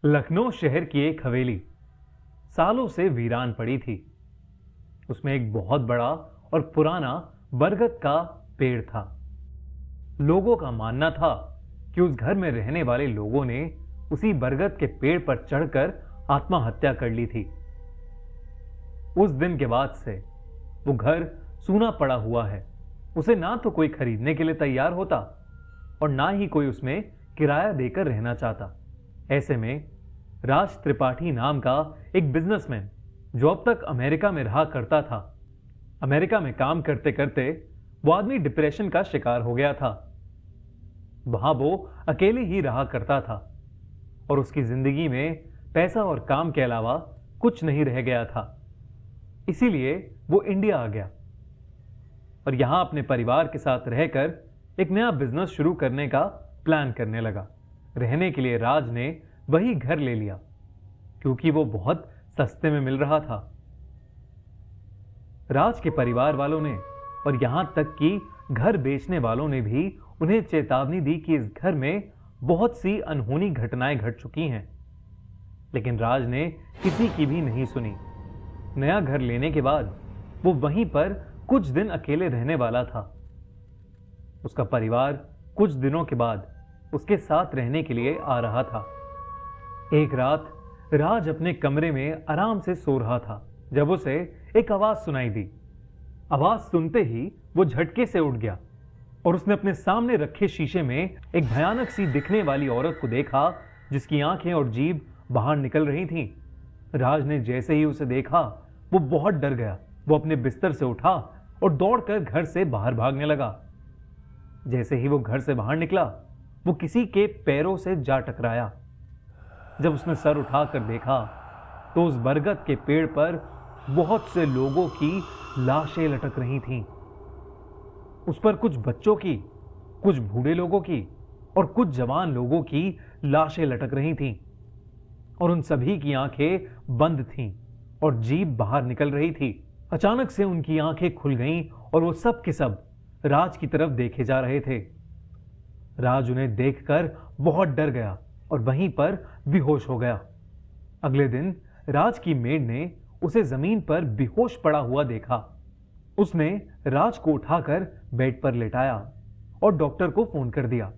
लखनऊ शहर की एक हवेली सालों से वीरान पड़ी थी। उसमें एक बहुत बड़ा और पुराना बरगद का पेड़ था। लोगों का मानना था कि उस घर में रहने वाले लोगों ने उसी बरगद के पेड़ पर चढ़कर आत्महत्या कर ली थी। उस दिन के बाद से वो घर सूना पड़ा हुआ है। उसे ना तो कोई खरीदने के लिए तैयार होता और ना ही कोई उसमें किराया देकर रहना चाहता। ऐसे में राज त्रिपाठी नाम का एक बिजनेसमैन, जो अब तक अमेरिका में रहा करता था, अमेरिका में काम करते करते वो आदमी डिप्रेशन का शिकार हो गया था। वहां वो अकेले ही रहा करता था और उसकी जिंदगी में पैसा और काम के अलावा कुछ नहीं रह गया था। इसीलिए वो इंडिया आ गया और यहां अपने परिवार के साथ रहकर एक नया बिजनेस शुरू करने का प्लान करने लगा। रहने के लिए राज ने वही घर ले लिया क्योंकि वो बहुत सस्ते में मिल रहा था। राज के परिवार वालों ने और यहां तक कि घर बेचने वालों ने भी उन्हें चेतावनी दी कि इस घर में बहुत सी अनहोनी घटनाएं घट चुकी हैं, लेकिन राज ने किसी की भी नहीं सुनी। नया घर लेने के बाद वो वहीं पर कुछ दिन अकेले रहने वाला था। उसका परिवार कुछ दिनों के बाद उसके साथ रहने के लिए आ रहा था। एक रात राज अपने कमरे में आराम से सो रहा था जब उसे एक आवाज सुनाई दी। आवाज सुनते ही वो झटके से उठ गया और उसने अपने सामने रखे शीशे में एक भयानक सी दिखने वाली औरत को देखा, जिसकी आंखें और जीभ बाहर निकल रही थीं। राज ने जैसे ही उसे देखा वो बहुत डर गया। वो अपने बिस्तर से उठा और दौड़कर घर से बाहर भागने लगा। जैसे ही वो घर से बाहर निकला वो किसी के पैरों से जा टकराया। जब उसने सर उठाकर देखा तो उस बरगद के पेड़ पर बहुत से लोगों की लाशें लटक रही थीं। उस पर कुछ बच्चों की, कुछ बूढ़े लोगों की और कुछ जवान लोगों की लाशें लटक रही थीं और उन सभी की आंखें बंद थीं और जीभ बाहर निकल रही थी। अचानक से उनकी आंखें खुल गईं और वो सब के सब राज की तरफ देखे जा रहे थे। राज उन्हें देखकर बहुत डर गया और वहीं पर बेहोश हो गया। अगले दिन राज की मेड ने उसे जमीन पर बेहोश पड़ा हुआ देखा। उसने राज को उठाकर बेड पर लेटाया और डॉक्टर को फोन कर दिया।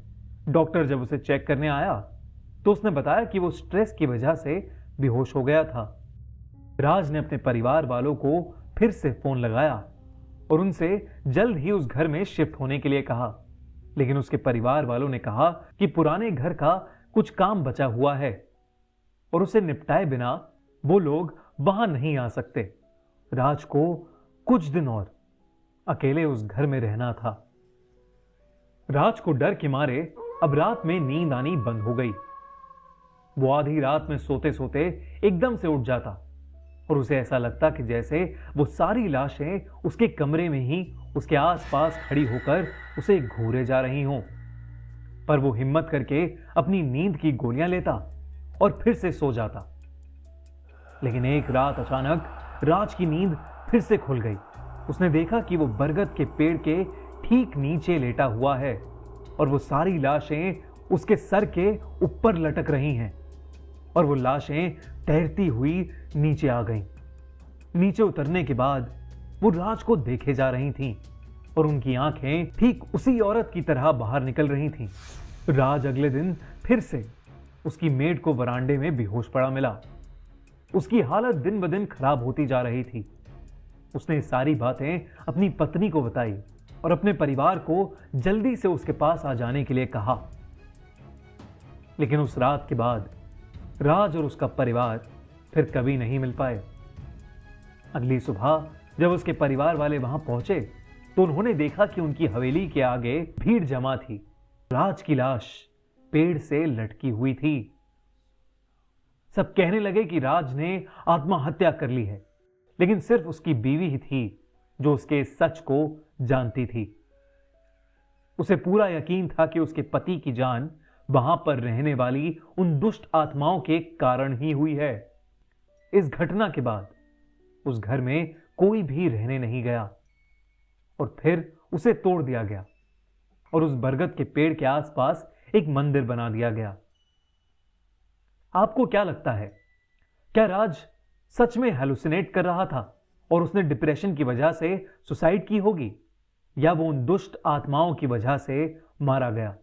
डॉक्टर जब उसे चेक करने आया तो उसने बताया कि वो स्ट्रेस की वजह से बेहोश हो गया था। राज ने अपने परिवार वालों को फिर से फोन लगाया और उनसे जल्द ही उस घर में शिफ्ट होने के लिए कहा, लेकिन उसके परिवार वालों ने कहा कि पुराने घर का कुछ काम बचा हुआ है और उसे निपटाए बिना वो लोग वहां नहीं आ सकते। राज को कुछ दिन और अकेले उस घर में रहना था। राज को डर के मारे अब रात में नींद आनी बंद हो गई। वो आधी रात में सोते सोते एकदम से उठ जाता और उसे ऐसा लगता कि जैसे वो सारी लाशें उसके कमरे में ही उसके आसपास खड़ी होकर उसे घूरे जा रही हों। पर वो हिम्मत करके अपनी नींद की गोलियां लेता और फिर से सो जाता। लेकिन एक रात अचानक राज की नींद फिर से खुल गई। उसने देखा कि वो बरगद के पेड़ के ठीक नीचे लेटा हुआ है और वो सारी लाशें उसके सर के ऊपर लटक रही हैं और वो लाशें तैरती हुई नीचे आ गईं। नीचे उतरने के बाद वो राज को देखे जा रही थीं और उनकी आंखें ठीक उसी औरत की तरह बाहर निकल रही थीं। राज अगले दिन फिर से उसकी मेड को वरांडे में बेहोश पड़ा मिला। उसकी हालत दिन ब दिन खराब होती जा रही थी। उसने सारी बातें अपनी पत्नी को बताई और अपने परिवार को जल्दी से उसके पास आ जाने के लिए कहा। लेकिन उस रात के बाद राज और उसका परिवार फिर कभी नहीं मिल पाए। अगली सुबह जब उसके परिवार वाले वहां पहुंचे तो उन्होंने देखा कि उनकी हवेली के आगे भीड़ जमा थी। राज की लाश पेड़ से लटकी हुई थी। सब कहने लगे कि राज ने आत्महत्या कर ली है, लेकिन सिर्फ उसकी बीवी ही थी जो उसके सच को जानती थी। उसे पूरा यकीन था कि उसके पति की जान वहां पर रहने वाली उन दुष्ट आत्माओं के कारण ही हुई है। इस घटना के बाद उस घर में कोई भी रहने नहीं गया और फिर उसे तोड़ दिया गया और उस बरगद के पेड़ के आसपास एक मंदिर बना दिया गया। आपको क्या लगता है, क्या राज सच में हेलुसिनेट कर रहा था और उसने डिप्रेशन की वजह से सुसाइड की होगी, या वो उन दुष्ट आत्माओं की वजह से मारा गया?